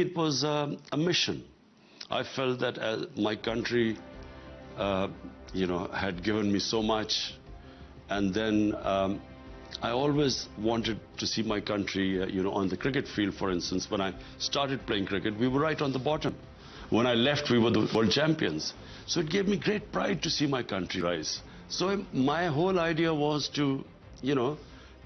It was a mission. I felt that my country, had given me so much, and then I always wanted to see my country, on the cricket field, for instance. When I started playing cricket, we were right on the bottom. When I left, we were the world champions. So it gave me great pride to see my country rise. So my whole idea was to,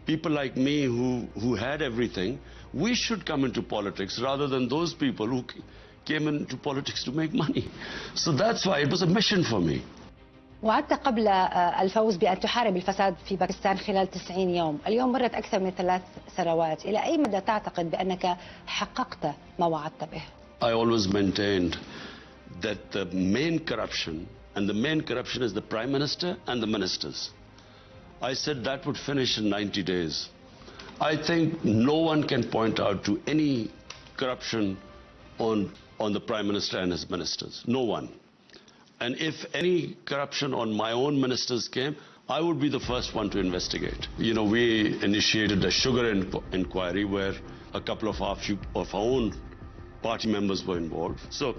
people like me who had everything, we should come into politics rather than those people who came into politics to make money. So that's why it was a mission for me. وعدت قبل الفوز بأن تحارب الفساد في باكستان خلال 90 يوم. اليوم مرت أكثر من 3 سنوات. إلى أي مدى تعتقد بأنك حققت ما وعدت به؟ I always maintained that the main corruption is the Prime Minister and the ministers. I said that would finish in 90 days. I think no one can point out to any corruption on the Prime Minister and his ministers. No one. And if any corruption on my own ministers came, I would be the first one to investigate. We initiated a sugar inquiry where a couple of our own party members were involved. So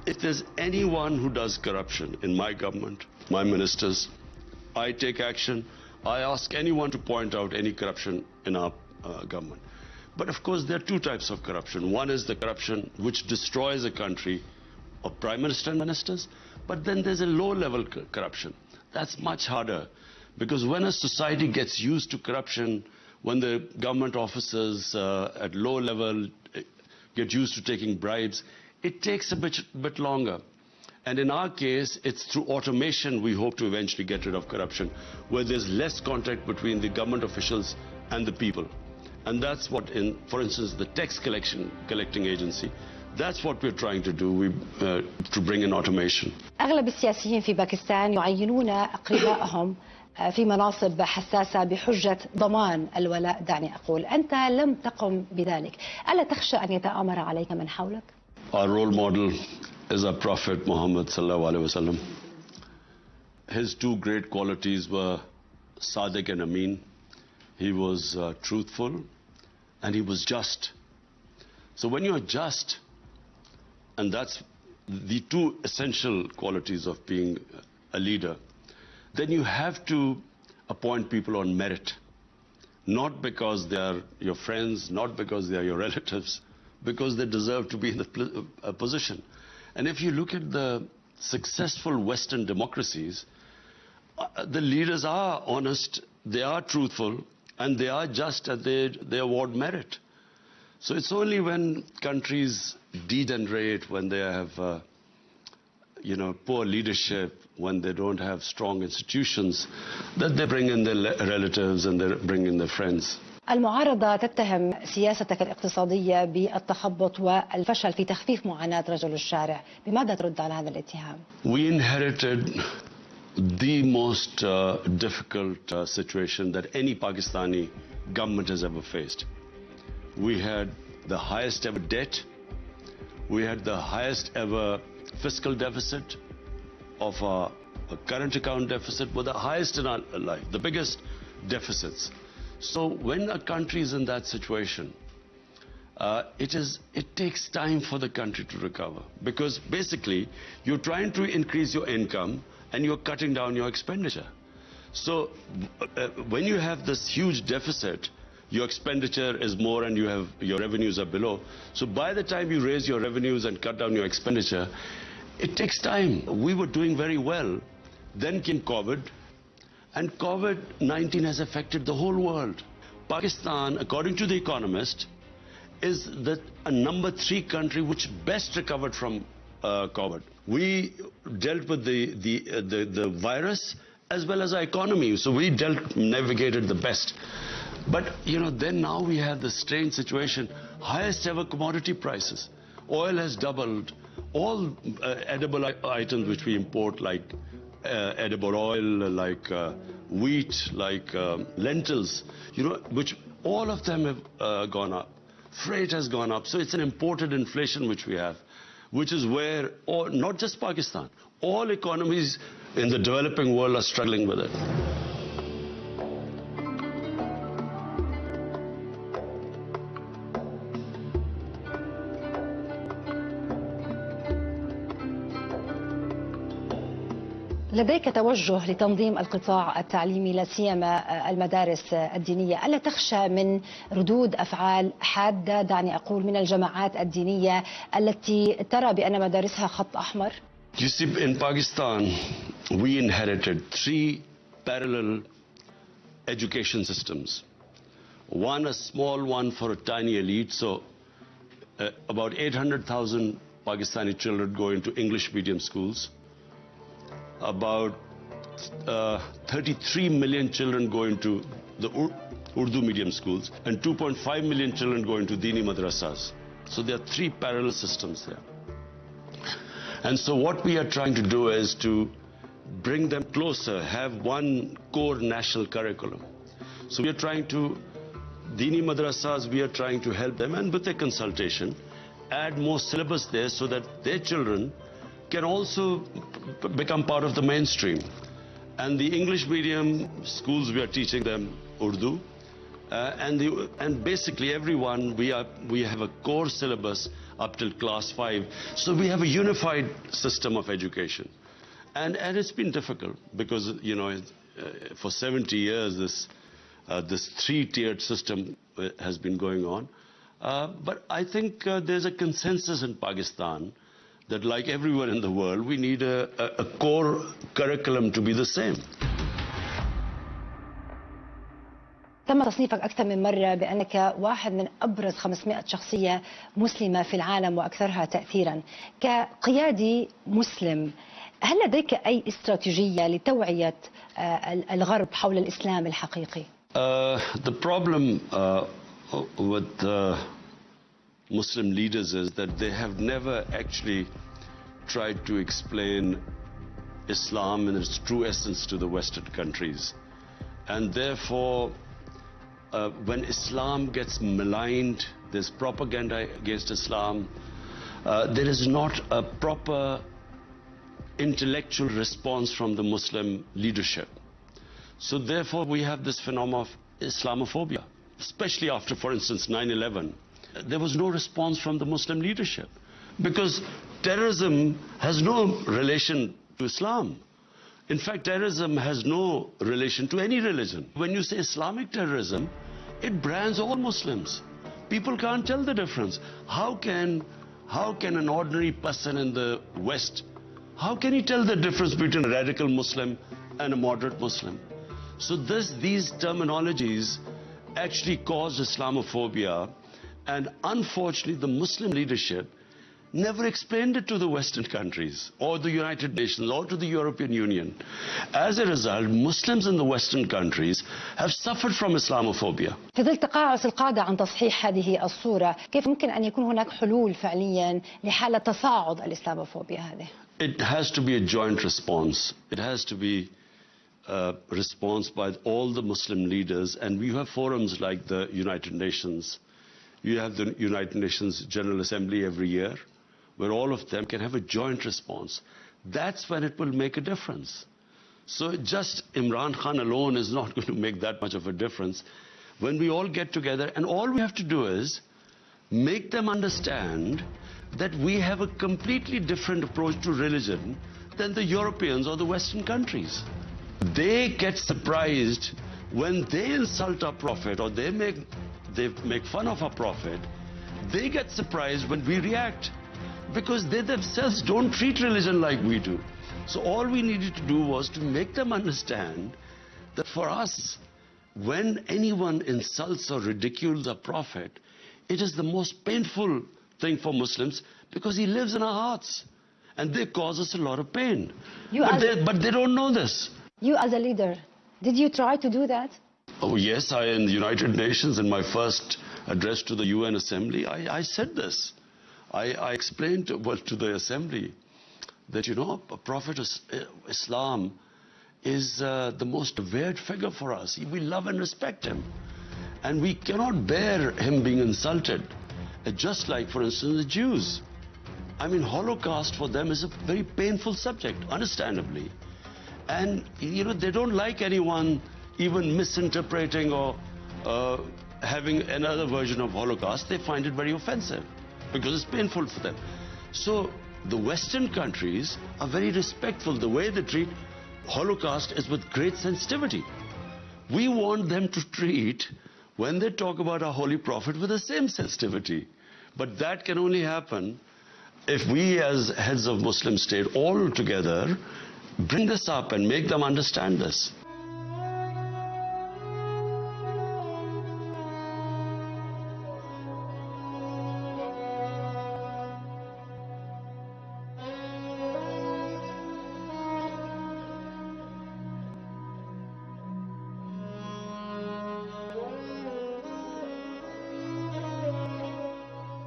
if there's anyone who does corruption in my government, my ministers, I take action. I ask anyone to point out any corruption in our government. But of course, there are 2 types of corruption. One is the corruption which destroys a country, of Prime Minister and ministers. But then there's a low-level corruption. That's much harder. Because when a society gets used to corruption, when the government officers at low level get used to taking bribes, it takes a bit longer. And in our case, it's through automation we hope to eventually get rid of corruption, where there's less contact between the government officials and the people. And that's what, for instance, the tax collecting agency, that's what we're trying to do, to bring in automation. أغلب السياسيين في باكستان يعينون أقربائهم في مناصب حساسة بحجة ضمان الولاء. دعني أقول أنت لم تقم بذلك. ألا تخشى أن يتآمر عليك من حولك؟ Our role model is our Prophet Muhammad sallallahu alaihi wasallam. His 2 great qualities were Sadiq and Amin. He was truthful and he was just. So when you're just, and that's the 2 essential qualities of being a leader, then you have to appoint people on merit. Not because they are your friends, not because they are your relatives, because they deserve to be in the position. And if you look at the successful Western democracies, the leaders are honest, they are truthful, and they are just, and they award merit. So it's only when countries degenerate, when they have poor leadership, when they don't have strong institutions, that they bring in their relatives and they bring in their friends. المعارضة تتهم سياستك الاقتصادية بالتخبط والفشل في تخفيف معاناة رجل الشارع. بماذا ترد على هذا الاتهام؟ We inherited the most difficult situation that any Pakistani government has ever faced. We had the highest ever debt. We had the highest ever fiscal deficit of our current account deficit, were the highest in our life, the biggest deficits. So when a country is in that situation, it takes time for the country to recover, because basically you're trying to increase your income and you're cutting down your expenditure. So when you have this huge deficit, your expenditure is more and your revenues are below. So by the time you raise your revenues and cut down your expenditure, it takes time. We were doing very well. Then came COVID, and COVID-19 has affected the whole world. Pakistan, according to The Economist, is a number 3 country which best recovered from COVID. We dealt with the virus as well as our economy, so we navigated the best. But then now we have this strange situation, highest ever commodity prices. Oil has doubled. All edible items which we import, like edible oil, like wheat, like lentils, which all of them have gone up. Freight has gone up. So it's an imported inflation which we have, which is where, not just Pakistan, all economies in the developing world are struggling with it. لديك توجه لتنظيم القطاع التعليمي لا سيما المدارس الدينية، ألا تخشى من ردود أفعال حادة دعني أقول من الجماعات الدينية التي ترى بأن مدارسها خط أحمر؟ You see, in Pakistan, we inherited 3 parallel education systems. One, a small one for a tiny elite. So about 800,000 Pakistani children go into English medium schools. About 33 million children go into the Urdu medium schools, and 2.5 million children go into Dini madrasas. So there are 3 parallel systems there. And so what we are trying to do is to bring them closer, have one core national curriculum. So we are trying to, Dini madrasas, we are trying to help them, and with a consultation, add more syllabus there so that their children can also become part of the mainstream. And the English medium schools, we are teaching them Urdu. And basically everyone, we have a core syllabus up till class 5. So we have a unified system of education. And it's been difficult because, you know, for 70 years this 3-tiered system has been going on. But I think there's a consensus in Pakistan that, like everywhere in the world, we need a core curriculum to be the same. تم تصنيفك أكثر من مرة بأنك واحد من أبرز 500 شخصية مسلمة في العالم وأكثرها تأثيرا. كقيادي مسلم، هل لديك أي استراتيجية لتوعية الغرب حول الإسلام الحقيقي؟ The problem with Muslim leaders is that they have never actually tried to explain Islam in its true essence to the Western countries. And therefore, when Islam gets maligned, there's propaganda against Islam, there is not a proper intellectual response from the Muslim leadership. So therefore we have this phenomenon of Islamophobia, especially after, for instance, 9/11. There was no response from the Muslim leadership because terrorism has no relation to Islam. In fact, terrorism has no relation to any religion. When you say Islamic terrorism, it brands all Muslims. People can't tell the difference. How can an ordinary person in the West, how can he tell the difference between a radical Muslim and a moderate Muslim? So these terminologies actually caused Islamophobia, and unfortunately the Muslim leadership never explained it to the Western countries or the United Nations or to the European Union. As a result, Muslims in the Western countries have suffered from Islamophobia. في ظل تقاعس القادة عن تصحيح هذه الصورة، كيف ممكن أن يكون هناك حلول فعليا لحالة تصاعد الإسلاموفوبيا هذه؟ It has to be a joint response. It has to be a response by all the Muslim leaders, and we have forums like the United Nations. You have the United Nations General Assembly every year, where all of them can have a joint response. That's when it will make a difference. So just Imran Khan alone is not going to make that much of a difference. When we all get together, and all we have to do is make them understand that we have a completely different approach to religion than the Europeans or the Western countries. They get surprised when they insult our Prophet or they make fun of our Prophet. They get surprised when we react, because they themselves don't treat religion like we do. So all we needed to do was to make them understand that for us, when anyone insults or ridicules a prophet, it is the most painful thing for Muslims because he lives in our hearts and they cause us a lot of pain. But they don't know this. You as a leader, did you try to do that? Oh yes, in the United Nations, in my first address to the UN Assembly, I said this. I explained to the Assembly that, you know, Prophet Islam is the most revered figure for us. We love and respect him. And we cannot bear him being insulted. Just like, for instance, the Jews. I mean, Holocaust for them is a very painful subject, understandably. And, you know, they don't like anyone even misinterpreting or having another version of Holocaust. They find it very offensive because it's painful for them. So the Western countries are very respectful. The way they treat Holocaust is with great sensitivity. We want them to treat, when they talk about our Holy Prophet, with the same sensitivity. But that can only happen if we as heads of Muslim state all together bring this up and make them understand this.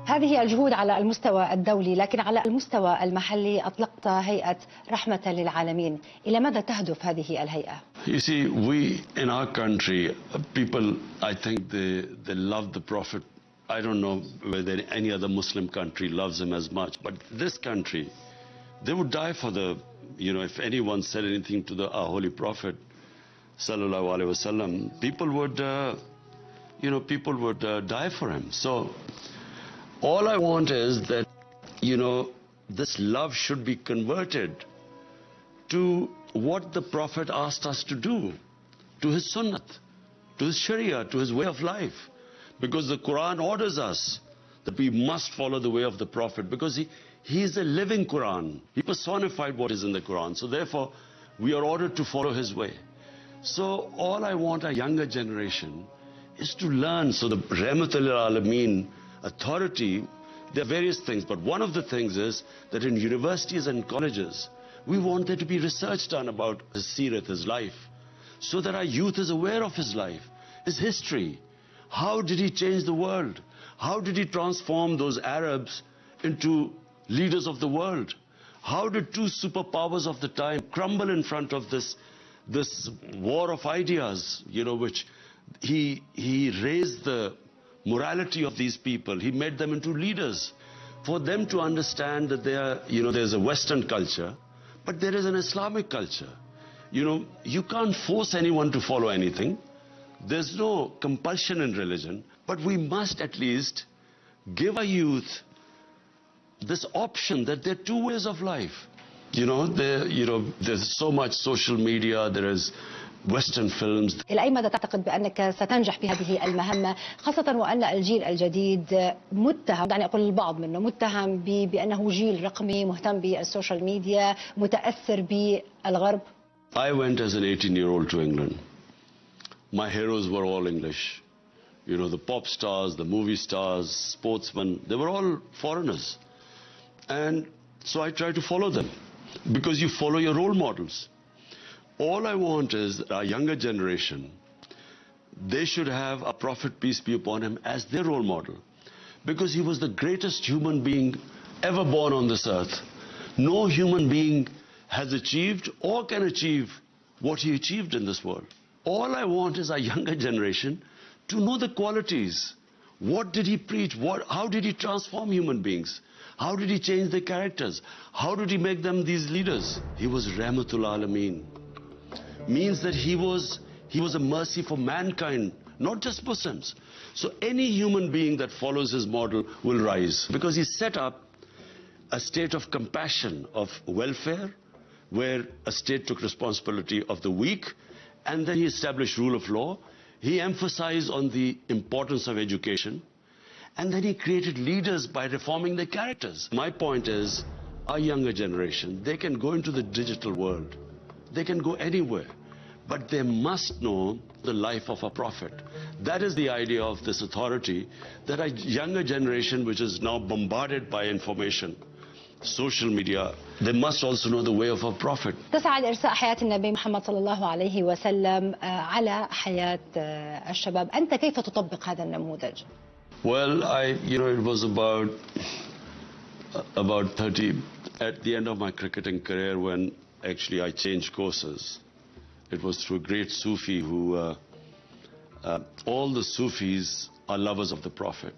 هذه الجهود على المستوى الدولي، لكن على المستوى المحلي أطلقت هيئة رحمة للعالمين. إلى ماذا تهدف هذه الهيئة؟ You see, we in our country, people, I think they love the Prophet. I don't know whether any other Muslim country loves him as much, but this country, they would die for the, if anyone said anything to our Holy Prophet, sallallahu alaihi wasallam, people would die for him. So all I want is that, this love should be converted to what the Prophet asked us to do, to his sunnat, to his sharia, to his way of life. Because the Quran orders us that we must follow the way of the Prophet, because he is a living Quran. He personified what is in the Quran. So therefore, we are ordered to follow his way. So all I want our younger generation is to learn. So the Rahmatul Alameen authority, there are various things, but one of the things is that in universities and colleges, we want there to be research done about his seerat, his life, so that our youth is aware of his life, his history. How did he change the world? How did he transform those Arabs into leaders of the world? How did two superpowers of the time crumble in front of this war of ideas, which he raised the morality of these people. He made them into leaders. For them to understand that there's a Western culture, but there is an Islamic culture. You can't force anyone to follow anything. There's no compulsion in religion, but we must at least give our youth this option that there are two ways of life. There's so much social media, there is Western films. إلى أي مدى تعتقد بأنك ستنجح في هذه المهمة، خاصة وأن الجيل الجديد متهم، دعني أقول البعض منه متهم بأنه جيل رقمي مهتم بالسوشيال ميديا متأثر بالغرب؟ I went as an 18-year-old to England. My heroes were all English. The pop stars, the movie stars, sportsmen, they were all foreigners. And so I tried to follow them, because you follow your role models. All I want is that our younger generation, they should have a Prophet, peace be upon him, as their role model. Because he was the greatest human being ever born on this earth. No human being has achieved or can achieve what he achieved in this world. All I want is our younger generation to know the qualities. What did he preach? How did he transform human beings? How did he change their characters? How did he make them these leaders? He was Rahmatul Alameen. Means that he was a mercy for mankind, not just Muslims. So any human being that follows his model will rise, because he set up a state of compassion, of welfare, where a state took responsibility of the weak, and then he established rule of law. He emphasized on the importance of education, and then he created leaders by reforming their characters. My point is, our younger generation, they can go into the digital world. They can go anywhere, but they must know the life of a prophet. That is the idea of this authority, that a younger generation, which is now bombarded by information, social media, they must also know the way of a prophet. تسعد إرساء حياة النبي محمد صلى الله عليه وسلم على حياة الشباب. أنت كيف تطبق هذا النموذج؟ Well, it was about 30, at the end of my cricketing career, when actually I changed courses. It was through a great Sufi who, all the Sufis are lovers of the Prophet.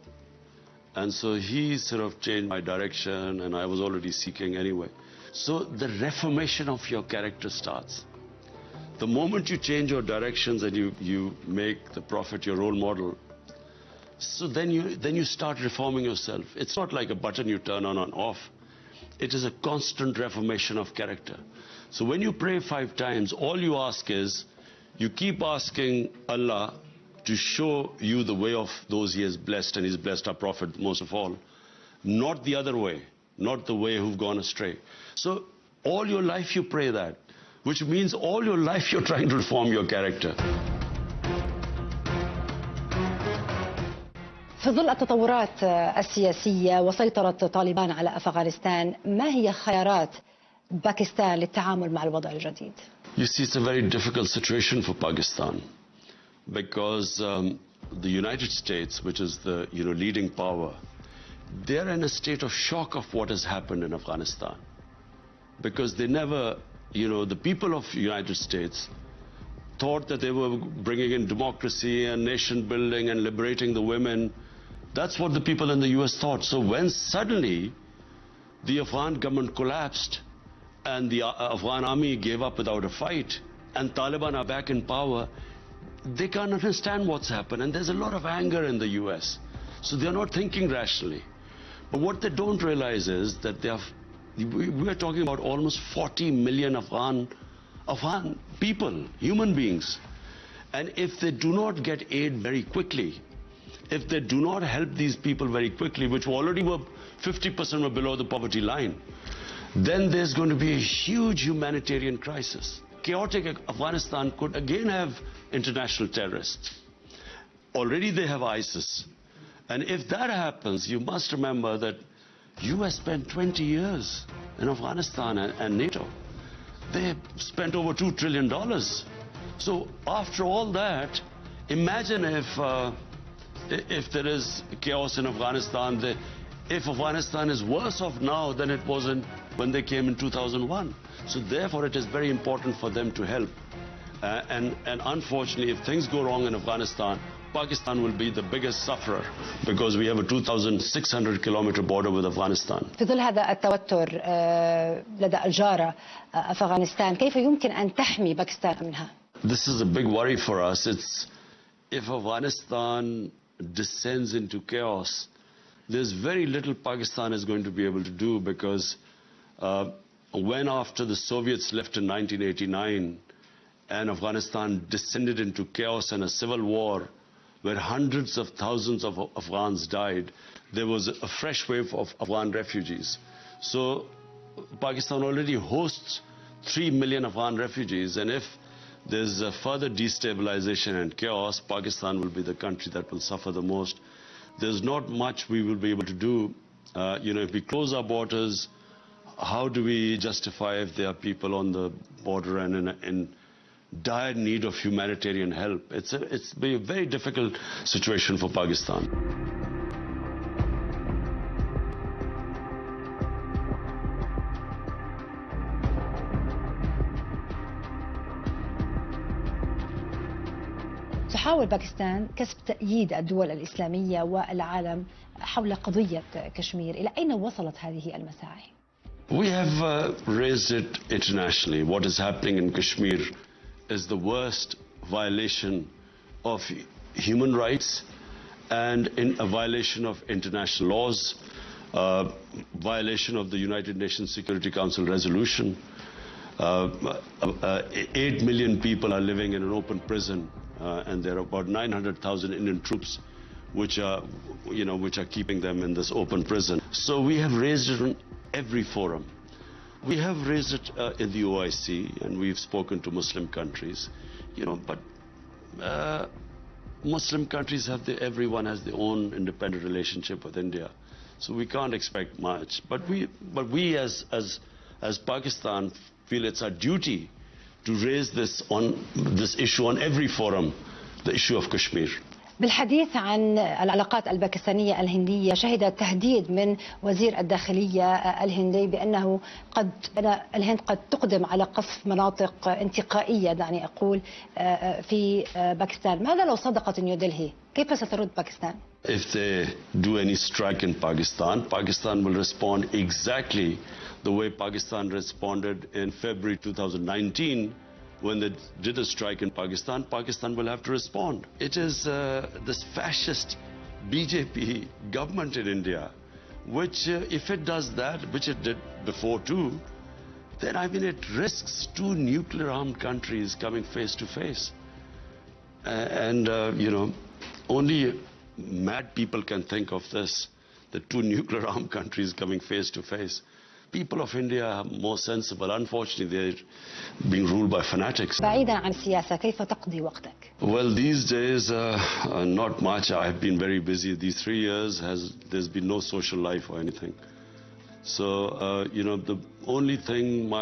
And so he sort of changed my direction, and I was already seeking anyway. So the reformation of your character starts. The moment you change your directions and you make the Prophet your role model, so then you start reforming yourself. It's not like a button you turn on and off. it is a constant reformation of character. So when you pray 5 times, all you ask is, you keep asking Allah to show you the way of those He has blessed, and He's blessed our Prophet most of all, not the other way, not the way who've gone astray. So all your life you pray that, which means all your life you're trying to reform your character. في ظل التطورات السياسية وسيطرة طالبان على أفغانستان، ما هي خيارات باكستان للتعامل مع الوضع الجديد؟ You see, it's a very difficult situation for Pakistan because the United States, which is the leading power, they're in a state of shock of what has happened in Afghanistan, because they never, the people of the United States thought that they were bringing in democracy and nation building and liberating the women. That's what the people in the US thought. So when suddenly the Afghan government collapsed and the Afghan army gave up without a fight and Taliban are back in power, they can't understand what's happened, and there's a lot of anger in the US. So they're not thinking rationally. But what they don't realize is that we're talking about almost 40 million Afghan people, human beings. And if they do not get aid very quickly, if they do not help these people very quickly, which already were 50% were below the poverty line, then there's going to be a huge humanitarian crisis. Chaotic Afghanistan could again have international terrorists. Already they have ISIS. And if that happens, you must remember that US spent 20 years in Afghanistan and NATO. They spent over $2 trillion. So after all that, imagine if there is chaos in Afghanistan, if Afghanistan is worse off now than it was when they came in 2001. So therefore it is very important for them to help. And unfortunately, if things go wrong in Afghanistan, Pakistan will be the biggest sufferer because we have a 2,600 kilometer border with Afghanistan. في ظل هذا التوتر لدى الجارة أفغانستان، كيف يمكن أن تحمي باكستان منها؟ This is a big worry for us. If Afghanistan descends into chaos, there's very little Pakistan is going to be able to do, because when after the Soviets left in 1989 and Afghanistan descended into chaos and a civil war where hundreds of thousands of Afghans died, there was a fresh wave of Afghan refugees. So Pakistan already hosts 3 million Afghan refugees, and if there's a further destabilization and chaos, Pakistan will be the country that will suffer the most. There's not much we will be able to do. If we close our borders, how do we justify if there are people on the border and in dire need of humanitarian help? It's a very difficult situation for Pakistan. تحاول باكستان كسب تأييد الدول الإسلامية والعالم حول قضية كشمير، إلى أين وصلت هذه المساعي؟ We have raised it internationally. What is happening in Kashmir is the worst violation of human rights and in a violation of international laws, violation of the United Nations Security Council resolution. 8 million people are living in an open prison, and there are about 900,000 Indian troops which are keeping them in this open prison. So we have raised it on every forum. We have raised it in the OIC, and we've spoken to Muslim countries, but Muslim countries everyone has their own independent relationship with India, so we can't expect much. But we as Pakistan feel it's our duty to raise this issue on every forum, the issue of Kashmir. بالحديث عن العلاقات الباكستانية الهندية، شهد تهديد من وزير الداخلية الهندي بأنه الهند قد تقدم على قصف مناطق انتقائية، دعني أقول، في باكستان. ماذا لو صدقت نيودلهي؟ كيف سترد باكستان؟ If they do any strike in Pakistan, Pakistan will respond exactly the way Pakistan responded in February 2019 when they did a strike in Pakistan. Pakistan will have to respond. It is this fascist BJP government in India which if it does that, which it did before too, then I mean it risks two nuclear armed countries coming face to face. Only mad people can think of this, the two nuclear armed countries coming face to face. People of India are more sensible. Unfortunately, they're being ruled by fanatics. بعيدا عن السياسة كيف تقضي وقتك؟ Well, these days, not much. I've been very busy. These 3 years, there's been no social life or anything. So, the only thing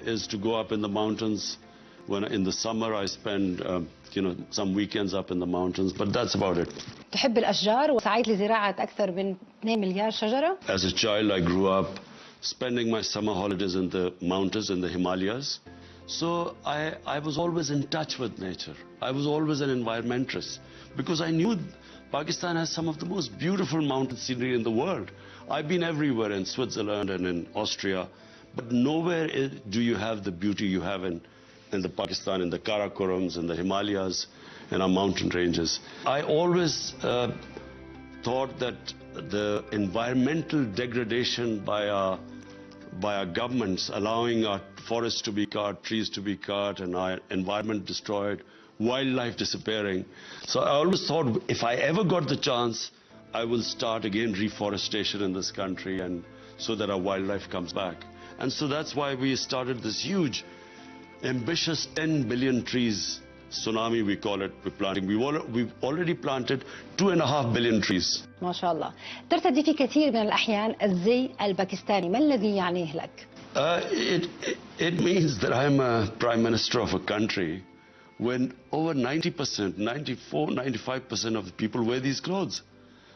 is to go up in the mountains. When in the summer, I spend, some weekends up in the mountains, but that's about it. تحب الأشجار وسعيت لزراعة أكثر من 2 مليار شجرة؟ As a child, I grew up spending my summer holidays in the mountains in the Himalayas. So I was always in touch with nature. I was always an environmentalist because I knew Pakistan has some of the most beautiful mountain scenery in the world. I've been everywhere in Switzerland and in Austria, but nowhere do you have the beauty you have in the Pakistan, in the Karakorums, in the Himalayas, in our mountain ranges. I always thought that the environmental degradation by our governments, allowing our forests to be cut, trees to be cut, and our environment destroyed, wildlife disappearing. So I always thought if I ever got the chance, I will start again reforestation in this country, and so that our wildlife comes back. And so that's why we started this huge, ambitious 10 billion trees tsunami, we call it, we're planting. We've already planted 2.5 billion trees. ما شاء الله. ترتدي في كثير من الأحيان الزي الباكستاني، ما الذي يعنيه لك؟ It means that I'm a prime minister of a country when over 90%, 94, 95% of the people wear these clothes.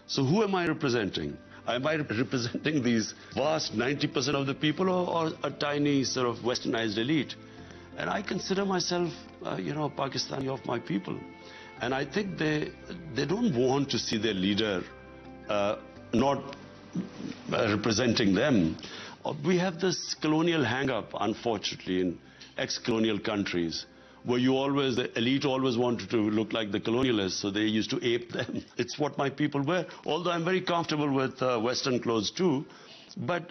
So who am I representing? Am I representing these vast 90% of the people or a tiny sort of westernized elite? And I consider myself, Pakistani of my people. And I think they don't want to see their leader not representing them. We have this colonial hang-up, unfortunately, in ex-colonial countries, where the elite always wanted to look like the colonialists, so they used to ape them. It's what my people wear, although I'm very comfortable with Western clothes too. But,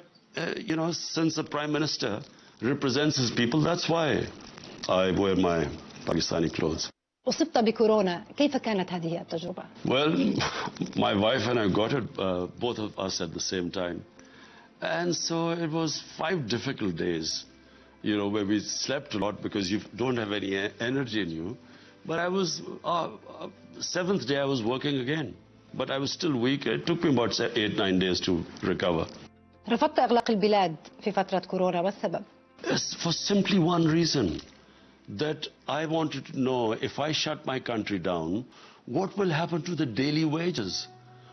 since the Prime Minister represents his people, that's why I wear my Pakistani clothes. أصبت بكورونا، كيف كانت هذه التجربة؟ Well, my wife and I got it, both of us at the same time. And so it was 5 difficult days, where we slept a lot because you don't have any energy in you. But I was, 7th day I was working again. But I was still weak. It took me about 8-9 days to recover. رفضت إغلاق البلاد في فترة كورونا، ما السبب؟ For simply one reason, that I wanted to know if I shut my country down, what will happen to the daily wages?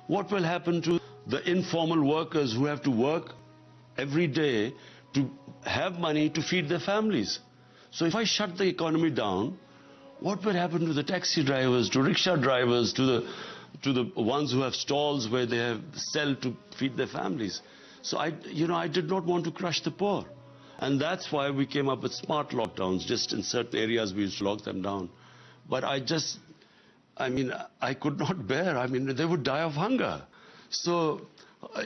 What will happen to the informal workers who have to work every day to have money to feed their families? So if I shut the economy down, what will happen to the taxi drivers, to rickshaw drivers, to the ones who have stalls where they sell to feed their families? So I did not want to crush the poor. And that's why we came up with smart lockdowns. Just in certain areas we used to lock them down. But I could not bear. They would die of hunger. So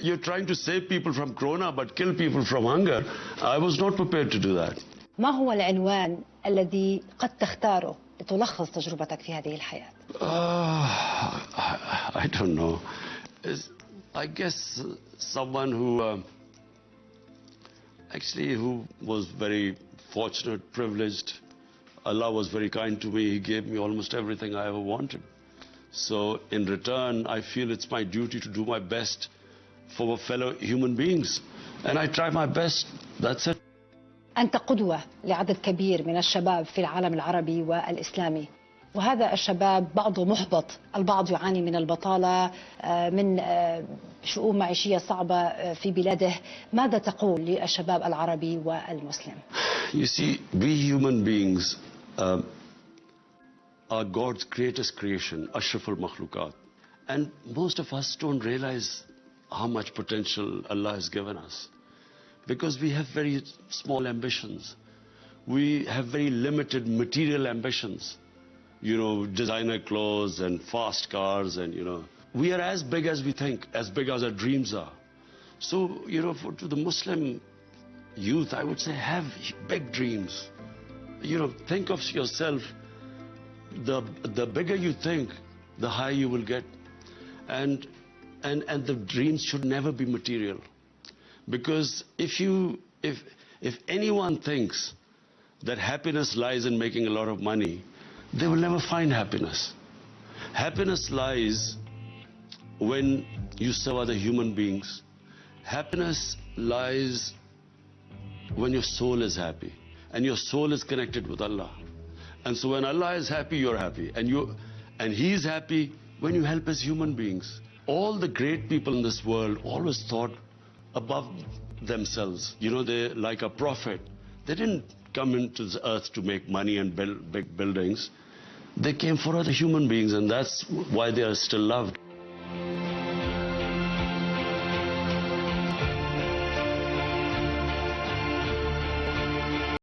you're trying to save people from corona but kill people from hunger. I was not prepared to do that. ما هو العنوان الذي قد تختاره لتلخص تجربتك في هذه الحياة؟ I don't know. I guess someone who was very fortunate, privileged. Allah was very kind to me. He gave me almost everything I ever wanted. So in return, I feel it's my duty to do my best for fellow human beings. And I try my best. That's it. أنت قدوة لعدد كبير من الشباب في العالم العربي والإسلامي، وهذا الشباب بعضه محبط، البعض يعاني من البطالة، من شؤون معيشية صعبة في بلاده. ماذا تقول للشباب العربي والمسلم؟ You see, we human beings are God's greatest creation, Ashraful Makhlukat. And most of us don't realize how much potential Allah has given us. Because we have very small ambitions. We have very limited material ambitions. Designer clothes and fast cars and, we are as big as we think, as big as our dreams are. So, to the Muslim youth, I would say have big dreams. Think of yourself, the bigger you think, the higher you will get. And the dreams should never be material. Because if anyone thinks that happiness lies in making a lot of money, they will never find happiness. Happiness lies when you serve other human beings. Happiness lies when your soul is happy and your soul is connected with Allah. And so when Allah is happy, you're happy. And He is happy when you help as human beings. All the great people in this world always thought above themselves. They like a prophet. They didn't come into the earth to make money and build big buildings. They came for other human beings, and that's why they are still loved.